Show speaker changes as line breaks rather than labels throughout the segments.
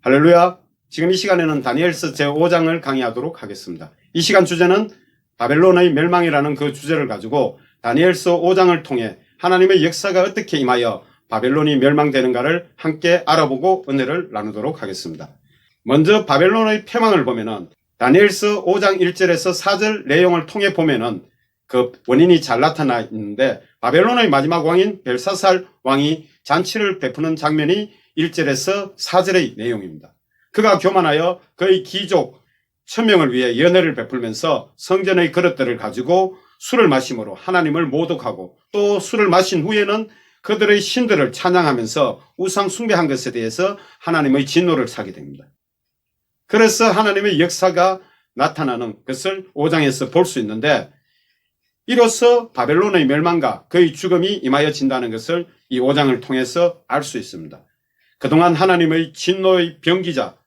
할렐루야. 지금 이 시간에는 다니엘서 제5장을 강의하도록 하겠습니다. 이 시간 주제는 바벨론의 멸망이라는 그 주제를 가지고 다니엘서 5장을 통해 하나님의 역사가 어떻게 임하여 바벨론이 멸망되는가를 함께 알아보고 은혜를 나누도록 하겠습니다. 먼저 바벨론의 패망을 보면은 다니엘서 5장 1절에서 4절 내용을 통해 보면은 그 원인이 잘 나타나 있는데, 바벨론의 마지막 왕인 벨사살 왕이 잔치를 베푸는 장면이 1절에서 4절의 내용입니다. 그가 교만하여 그의 귀족 1000명을 위해 연회를 베풀면서 성전의 그릇들을 가지고 술을 마심으로 하나님을 모독하고, 또 술을 마신 후에는 그들의 신들을 찬양하면서 우상 숭배한 것에 대해서 하나님의 진노를 사게 됩니다. 그래서 하나님의 역사가 나타나는 것을 5장에서 볼 수 있는데, 이로써 바벨론의 멸망과 그의 죽음이 임하여진다는 것을 이 5장을 통해서 알 수 있습니다. 그동안 하나님의 진노의 병기자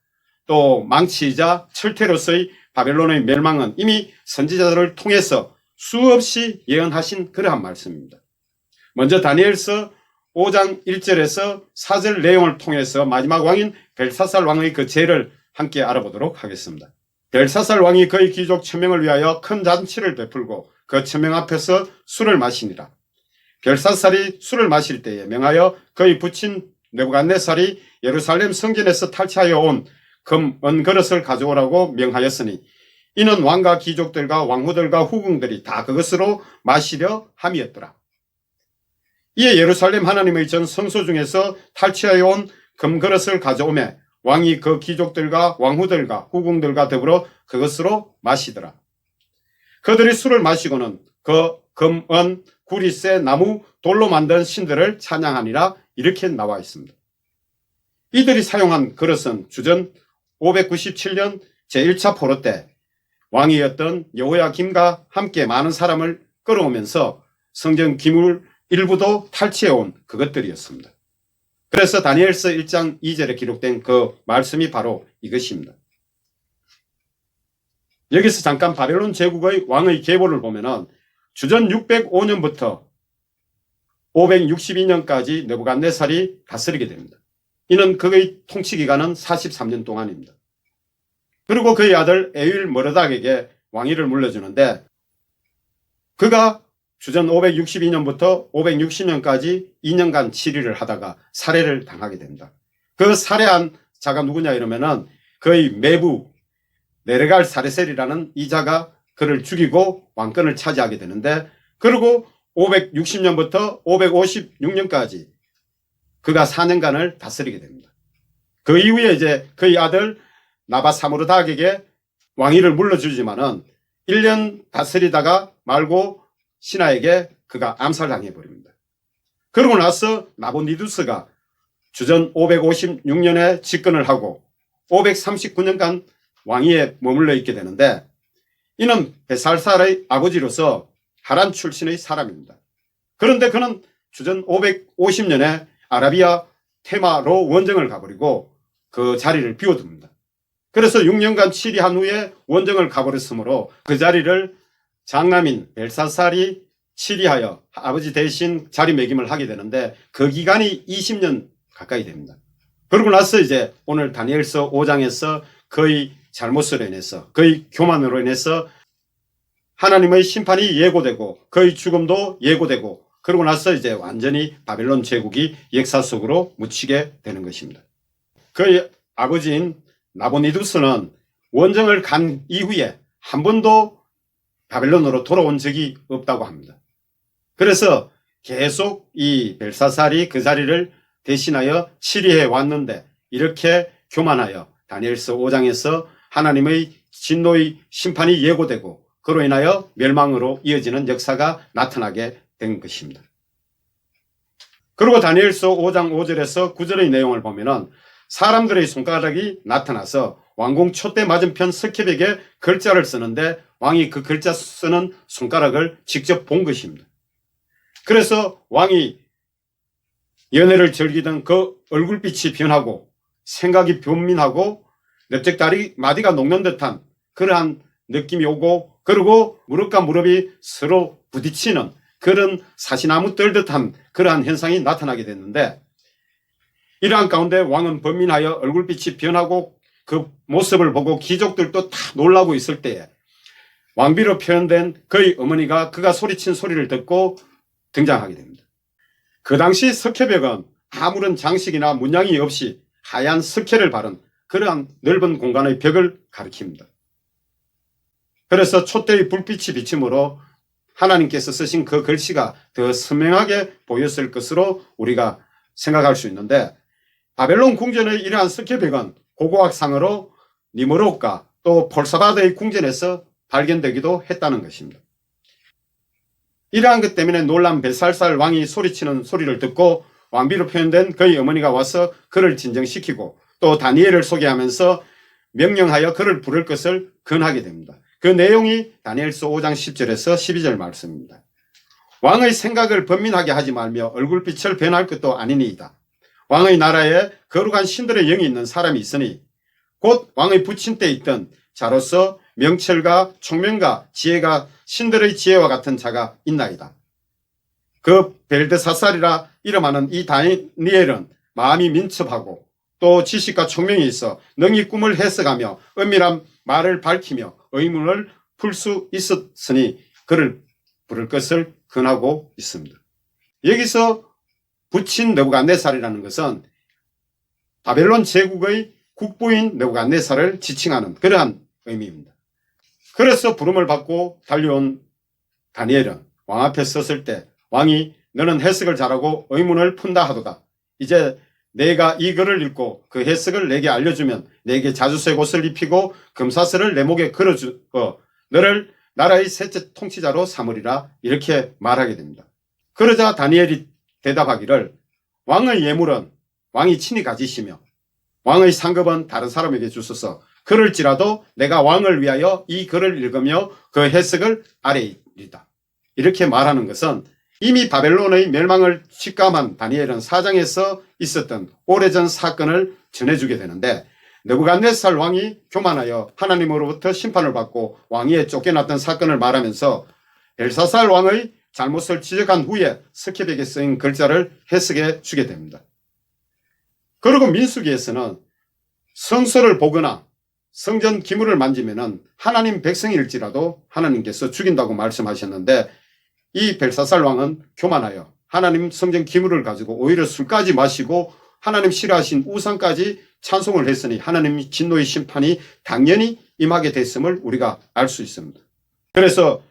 또 망치이자 철퇴로서의 바벨론의 멸망은 이미 선지자들을 통해서 수없이 예언하신 그러한 말씀입니다. 먼저 다니엘서 5장 1절에서 4절 내용을 통해서 마지막 왕인 벨사살 왕의 그 죄를 함께 알아보도록 하겠습니다. 벨사살 왕이 그의 귀족 1000명을 위하여 큰 잔치를 베풀고 그 1000명 앞에서 술을 마시니라. 벨사살이 술을 마실 때에 명하여 그의 부친 느부갓네살이 예루살렘 성전에서 탈취하여 온 금, 은 그릇을 가져오라고 명하였으니, 이는 왕과 귀족들과 왕후들과 후궁들이 다 그것으로 마시려 함이었더라. 이에 예루살렘 하나님의 전 성소 중에서 탈취하여 온 금그릇을 가져오매 왕이 그 귀족들과 왕후들과 후궁들과 더불어 그것으로 마시더라. 그들이 술을 마시고는 그 금, 은, 구리쇠, 나무, 돌로 만든 신들을 찬양하니라. 이렇게 나와 있습니다. 이들이 사용한 그릇은 주전 597년 제1차 포로 때 왕이었던 여호야김과 함께 많은 사람을 끌어오면서 성전 기물 일부도 탈취해온 그것들이었습니다. 그래서 다니엘서 1장 2절에 기록된 그 말씀이 바로 이것입니다. 여기서 잠깐 바벨론 제국의 왕의 계보를 보면은 주전 605년부터 562년까지 느부갓네살이 다스리게 됩니다. 이는 그의 통치 기간은 43년 동안입니다. 그리고 그의 아들 에윌 머르닥에게 왕위를 물려주는데, 그가 주전 562년부터 560년까지 2년간 치리를 하다가 살해를 당하게 됩니다. 그 살해한 자가 누구냐 이러면은 그의 매부 네르갈 사레셀이라는 이 자가 그를 죽이고 왕권을 차지하게 되는데, 그리고 560년부터 556년까지 그가 4년간을 다스리게 됩니다. 그 이후에 이제 그의 아들 나바사무르닥에게 왕위를 물려주지만은 1년 다스리다가 말고 신하에게 그가 암살당해 버립니다. 그러고 나서 나보니두스가 주전 556년에 집권을 하고 539년간 왕위에 머물러 있게 되는데, 이는 벨사살의 아버지로서 하란 출신의 사람입니다. 그런데 그는 주전 550년에 아라비아 테마로 원정을 가버리고 그 자리를 비워둡니다. 그래서 6년간 치리한 후에 원정을 가버렸으므로 그 자리를 장남인 벨사살이 치리하여 아버지 대신 자리매김을 하게 되는데, 그 기간이 20년 가까이 됩니다. 그러고 나서 이제 오늘 다니엘서 5장에서 그의 잘못으로 인해서, 그의 교만으로 인해서 하나님의 심판이 예고되고 그의 죽음도 예고되고, 그러고 나서 이제 완전히 바벨론 제국이 역사 속으로 묻히게 되는 것입니다. 그의 아버지인 나보니두스는 원정을 간 이후에 한 번도 바벨론으로 돌아온 적이 없다고 합니다. 그래서 계속 이 벨사살이 그 자리를 대신하여 치리해 왔는데, 이렇게 교만하여 다니엘서 5장에서 하나님의 진노의 심판이 예고되고 그로 인하여 멸망으로 이어지는 역사가 나타나게 된 것입니다. 그리고 다니엘서 5장 5절에서 9절의 내용을 보면은 사람들의 손가락이 나타나서 왕궁 촛대 맞은편 스캡에게 글자를 쓰는데, 왕이 그 글자 쓰는 손가락을 직접 본 것입니다. 그래서 왕이 연애를 즐기던 그 얼굴빛이 변하고 생각이 변민하고 넓적다리 마디가 녹는 듯한 그러한 느낌이 오고, 그리고 무릎과 무릎이 서로 부딪히는 그런 사시나무 떨듯한 그러한 현상이 나타나게 됐는데, 이러한 가운데 왕은 번민하여 얼굴빛이 변하고 그 모습을 보고 귀족들도 다 놀라고 있을 때에 왕비로 표현된 그의 어머니가 그가 소리친 소리를 듣고 등장하게 됩니다. 그 당시 석회벽은 아무런 장식이나 문양이 없이 하얀 석회를 바른 그러한 넓은 공간의 벽을 가리킵니다. 그래서 촛대의 불빛이 비침으로 하나님께서 쓰신 그 글씨가 더 선명하게 보였을 것으로 우리가 생각할 수 있는데, 바벨론 궁전의 이러한 석회벽은 고고학상으로 니무롯과 또 폴사바드의 궁전에서 발견되기도 했다는 것입니다. 이러한 것 때문에 놀란 벨살살 왕이 소리치는 소리를 듣고 왕비로 표현된 그의 어머니가 와서 그를 진정시키고 또 다니엘을 소개하면서 명령하여 그를 부를 것을 권하게 됩니다. 그 내용이 다니엘서 5장 10절에서 12절 말씀입니다. 왕의 생각을 번민하게 하지 말며 얼굴빛을 변할 것도 아니니이다. 왕의 나라에 거룩한 신들의 영이 있는 사람이 있으니 곧 왕의 부친 때 있던 자로서 명철과 총명과 지혜가 신들의 지혜와 같은 자가 있나이다. 그 벨드사살이라 이름하는 이 다니엘은 마음이 민첩하고 또 지식과 총명이 있어 능히 꿈을 해석하며 은밀한 말을 밝히며 의문을 풀 수 있었으니 그를 부를 것을 권하고 있습니다. 여기서 부친 느부갓네살이라는 것은 바벨론 제국의 국부인 느부갓네살을 지칭하는 그러한 의미입니다. 그래서 부름을 받고 달려온 다니엘은 왕 앞에 섰을 때 왕이 너는 해석을 잘하고 의문을 푼다 하도다. 이제 내가 이 글을 읽고 그 해석을 내게 알려주면 내게 자주색 옷을 입히고 금사슬을 내 목에 걸어주어 너를 나라의 셋째 통치자로 삼으리라, 이렇게 말하게 됩니다. 그러자 다니엘이 대답하기를 왕의 예물은 왕이 친히 가지시며 왕의 상급은 다른 사람에게 주소서. 그럴지라도 내가 왕을 위하여 이 글을 읽으며 그 해석을 아뢰리다. 이렇게 말하는 것은 이미 바벨론의 멸망을 직감한 다니엘은 4장에서 있었던 오래전 사건을 전해주게 되는데, 느부갓네살 왕이 교만하여 하나님으로부터 심판을 받고 왕위에 쫓겨났던 사건을 말하면서 벨사살 왕의 잘못을 지적한 후에 석회벽에 쓰인 글자를 해석해 주게 됩니다. 그리고 민수기에서는 성서를 보거나 성전 기물을 만지면은 하나님 백성일지라도 하나님께서 죽인다고 말씀하셨는데, 이 벨사살 왕은 교만하여 하나님 성전 기물을 가지고 오히려 술까지 마시고 하나님 싫어하신 우상까지 찬송을 했으니 하나님의 진노의 심판이 당연히 임하게 됐음을 우리가 알 수 있습니다. 그래서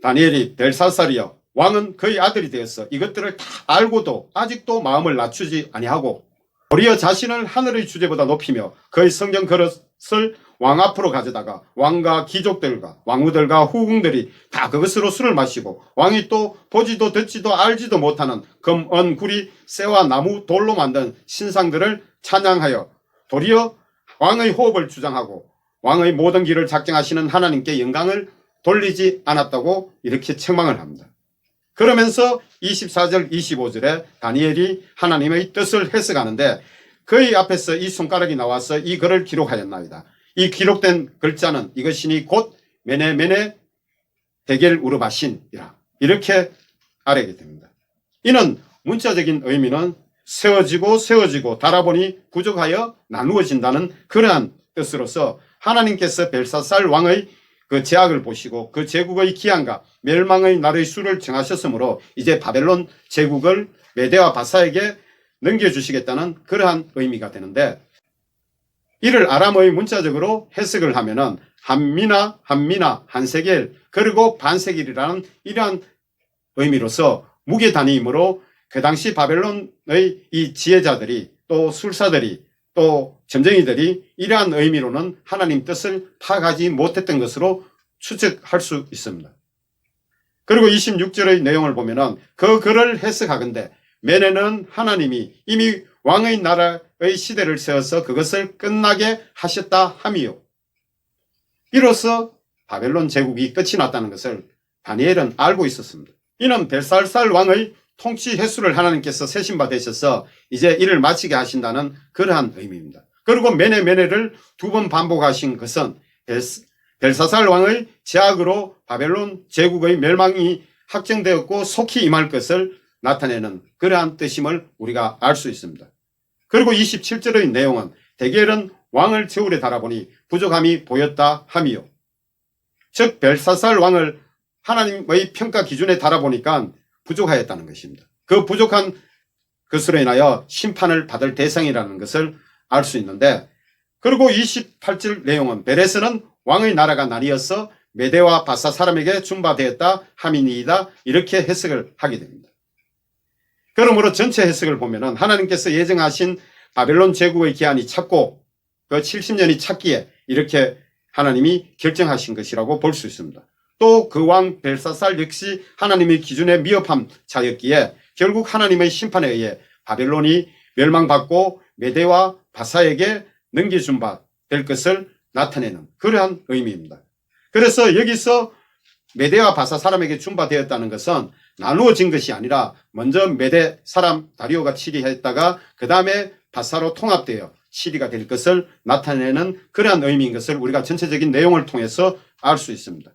다니엘이 벨사살이여 왕은 그의 아들이 되었어 이것들을 다 알고도 아직도 마음을 낮추지 아니하고 도리어 자신을 하늘의 주제보다 높이며 그의 성전 그릇을 왕 앞으로 가져다가 왕과 귀족들과 왕후들과 후궁들이 다 그것으로 술을 마시고 왕이 또 보지도 듣지도 알지도 못하는 금, 은, 구리, 쇠와 나무, 돌로 만든 신상들을 찬양하여 도리어 왕의 호흡을 주장하고 왕의 모든 길을 작정하시는 하나님께 영광을 돌리지 않았다고 이렇게 책망을 합니다. 그러면서 24절 25절에 다니엘이 하나님의 뜻을 해석하는데 그의 앞에서 이 손가락이 나와서 이 글을 기록하였나이다. 이 기록된 글자는 이것이니 곧 메네 데겔 우르바신이라, 이렇게 아뢰게 됩니다. 이는 문자적인 의미는 세워지고 달아보니 부족하여 나누어진다는 그러한 뜻으로서 하나님께서 벨사살 왕의 그 제약을 보시고 그 제국의 기한과 멸망의 날의 수를 정하셨으므로 이제 바벨론 제국을 메대와 바사에게 넘겨주시겠다는 그러한 의미가 되는데, 이를 아람어의 문자적으로 해석을 하면은 한미나, 한세겔, 그리고 반세겔이라는 이러한 의미로서 무게 단위이므로 그 당시 바벨론의 이 지혜자들이 또 술사들이 또 점쟁이들이 이러한 의미로는 하나님 뜻을 파악하지 못했던 것으로 추측할 수 있습니다. 그리고 26절의 내용을 보면은 그 글을 해석하건대 메네는 하나님이 이미 왕의 나라의 시대를 세워서 그것을 끝나게 하셨다 함이요. 이로써 바벨론 제국이 끝이 났다는 것을 다니엘은 알고 있었습니다. 이는 벨살살 왕의 통치 횟수를 하나님께서 세신 바 되셔서 이제 일을 마치게 하신다는 그러한 의미입니다. 그리고 메네를 2번 반복하신 것은 벨사살 왕의 제약으로 바벨론 제국의 멸망이 확정되었고 속히 임할 것을 나타내는 그러한 뜻임을 우리가 알 수 있습니다. 그리고 27절의 내용은 대개는 왕을 저울에 달아보니 부족함이 보였다 함이요. 즉 벨사살 왕을 하나님의 평가 기준에 달아보니까 부족하였다는 것입니다. 그 부족한 것으로 인하여 심판을 받을 대상이라는 것을 알 수 있는데, 그리고 28절 내용은 베레스는 왕의 나라가 나뉘어서 메대와 바사 사람에게 준바되었다 함이니이다, 이렇게 해석을 하게 됩니다. 그러므로 전체 해석을 보면은 하나님께서 예정하신 바벨론 제국의 기한이 찼고 그 70년이 찼기에 이렇게 하나님이 결정하신 것이라고 볼 수 있습니다. 또 그 왕 벨사살 역시 하나님의 기준에 미흡한 자였기에 결국 하나님의 심판에 의해 바벨론이 멸망받고 메대와 바사에게 넘겨준 바 될 것을 나타내는 그러한 의미입니다. 그래서 여기서 메대와 바사 사람에게 준바되었다는 것은 나누어진 것이 아니라 먼저 메대 사람 다리오가 치리했다가 그 다음에 바사로 통합되어 치리가 될 것을 나타내는 그러한 의미인 것을 우리가 전체적인 내용을 통해서 알 수 있습니다.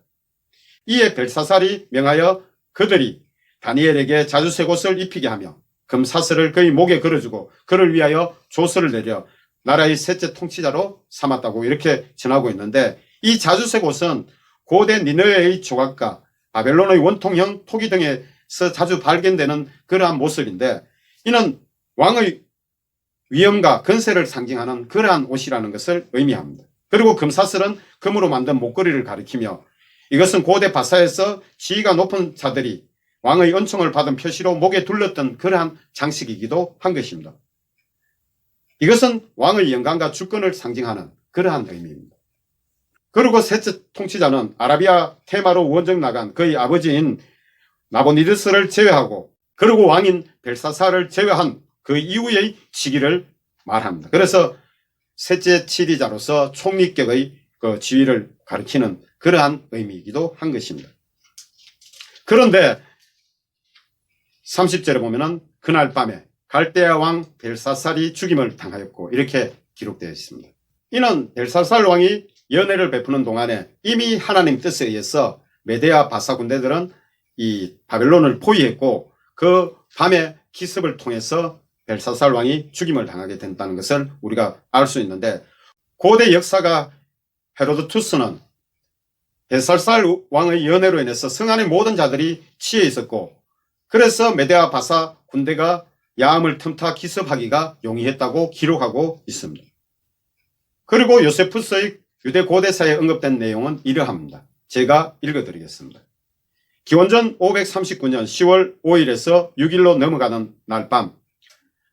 이에 벨사살이 명하여 그들이 다니엘에게 자주색 옷을 입히게 하며 금사슬을 그의 목에 걸어주고 그를 위하여 조서를 내려 나라의 셋째 통치자로 삼았다고 이렇게 전하고 있는데, 이 자주색 옷은 고대 니느웨의 조각과 바벨론의 원통형 토기 등에서 자주 발견되는 그러한 모습인데, 이는 왕의 위엄과 건세를 상징하는 그러한 옷이라는 것을 의미합니다. 그리고 금사슬은 금으로 만든 목걸이를 가리키며 이것은 고대 바사에서 지위가 높은 자들이 왕의 은총을 받은 표시로 목에 둘렀던 그러한 장식이기도 한 것입니다. 이것은 왕의 영광과 주권을 상징하는 그러한 의미입니다. 그리고 셋째 통치자는 아라비아 테마로 원정 나간 그의 아버지인 나보니드스를 제외하고 그리고 왕인 벨사살을 제외한 그 이후의 시기를 말합니다. 그래서 셋째 치리자로서 총리격의 그 지위를 가리키는 그러한 의미이기도 한 것입니다. 그런데 30절에 보면은 그날 밤에 갈대아 왕 벨사살이 죽임을 당하였고 이렇게 기록되어 있습니다. 이는 벨사살 왕이 연회를 베푸는 동안에 이미 하나님 뜻에 의해서 메대와 바사 군대들은 이 바벨론을 포위했고 그 밤에 기습을 통해서 벨사살 왕이 죽임을 당하게 된다는 것을 우리가 알 수 있는데, 고대 역사가 헤로도투스는 벨사살 왕의 연회로 인해서 성 안의 모든 자들이 취해 있었고 그래서 메대와 바사 군대가 야함을 틈타 기습하기가 용이했다고 기록하고 있습니다. 그리고 요세푸스의 유대 고대사에 언급된 내용은 이러합니다. 제가 읽어드리겠습니다. 기원전 539년 10월 5일에서 6일로 넘어가는 날 밤,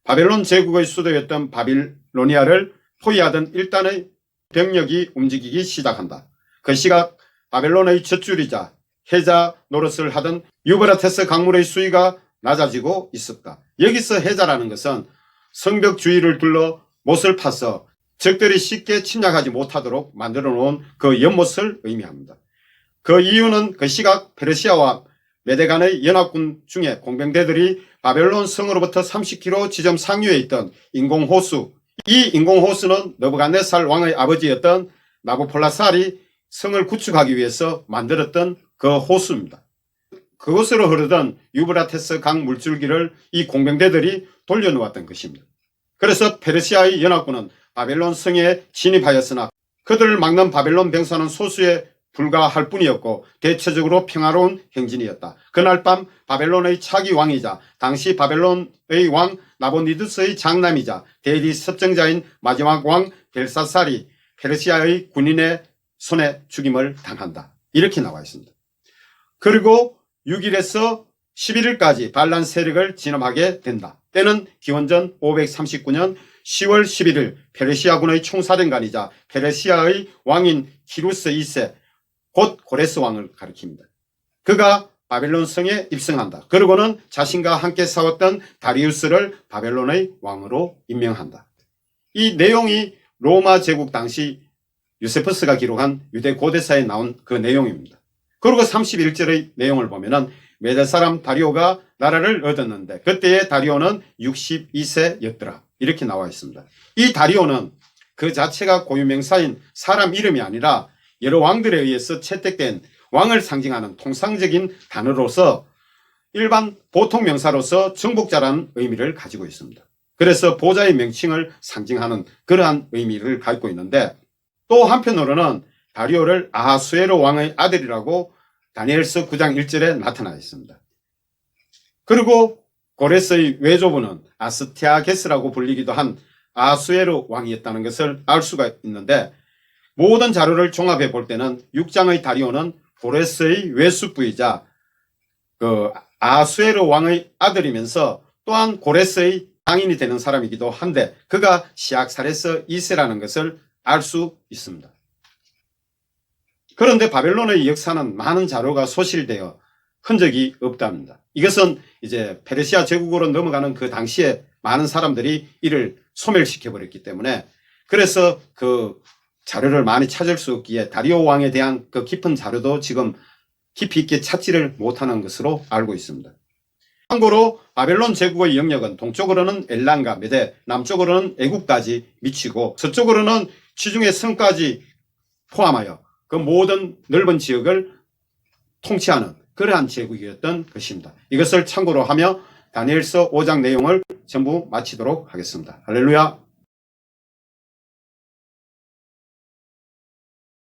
바벨론 제국의 수도였던 바빌로니아를 포위하던 일단의 병력이 움직이기 시작한다. 그 시각 바벨론의 젖줄이자 해자 노릇을 하던 유브라테스 강물의 수위가 낮아지고 있었다. 여기서 해자라는 것은 성벽 주위를 둘러 못을 파서 적들이 쉽게 침략하지 못하도록 만들어 놓은 그 연못을 의미합니다. 그 이유는 그 시각 페르시아와 메대 간의 연합군 중에 공병대들이 바벨론 성으로부터 30km 지점 상류에 있던 인공호수, 이 인공호수는 느부갓네살 왕의 아버지였던 나부폴라살이 성을 구축하기 위해서 만들었던 그 호수입니다. 그곳으로 흐르던 유브라테스 강 물줄기를 이 공병대들이 돌려놓았던 것입니다. 그래서 페르시아의 연합군은 바벨론 성에 진입하였으나 그들을 막는 바벨론 병사는 소수에 불과할 뿐이었고 대체적으로 평화로운 행진이었다. 그날 밤 바벨론의 차기 왕이자 당시 바벨론의 왕 나보니드스의 장남이자 대리 섭정자인 마지막 왕 벨사살이 페르시아의 군인의 손에 죽임을 당한다. 이렇게 나와 있습니다. 그리고 6일에서 11일까지 반란 세력을 진압하게 된다. 때는 기원전 539년 10월 11일 페르시아군의 총사령관이자 페르시아의 왕인 키루스 2세 곧 고레스 왕을 가리킵니다. 그가 바벨론 성에 입성한다. 그리고는 자신과 함께 싸웠던 다리우스를 바벨론의 왕으로 임명한다. 이 내용이 로마 제국 당시 유세푸스가 기록한 유대 고대사에 나온 그 내용입니다. 그리고 31절의 내용을 보면은 메대 사람 다리오가 나라를 얻었는데 그때의 다리오는 62세였더라. 이렇게 나와 있습니다. 이 다리오는 그 자체가 고유명사인 사람 이름이 아니라 여러 왕들에 의해서 채택된 왕을 상징하는 통상적인 단어로서 일반 보통 명사로서 정복자라는 의미를 가지고 있습니다. 그래서 보좌의 명칭을 상징하는 그러한 의미를 갖고 있는데, 또 한편으로는 다리오를 아하수에로 왕의 아들이라고 다니엘서 9장 1절에 나타나 있습니다. 그리고 고레스의 외조부는 아스티아게스라고 불리기도 한 아하수에로 왕이었다는 것을 알 수가 있는데, 모든 자료를 종합해 볼 때는 6장의 다리오는 고레스의 외숙부이자 아하수에로 왕의 아들이면서 또한 고레스의 장인이 되는 사람이기도 한데, 그가 시악사레스 2세라는 것을 알 수 있습니다. 그런데 바벨론의 역사는 많은 자료가 소실되어 흔적이 없답니다. 이것은 이제 페르시아 제국으로 넘어가는 그 당시에 많은 사람들이 이를 소멸시켜 버렸기 때문에, 그래서 그 자료를 많이 찾을 수 없기에 다리오 왕에 대한 그 깊은 자료도 지금 깊이 있게 찾지를 못하는 것으로 알고 있습니다. 참고로 바벨론 제국의 영역은 동쪽으로는 엘람과 메데, 남쪽으로는 애국까지 미치고 서쪽으로는 지중해 성까지 포함하여 그 모든 넓은 지역을 통치하는 그러한 제국이었던 것입니다. 이것을 참고로 하며 다니엘서 5장 내용을 전부 마치도록 하겠습니다. 할렐루야.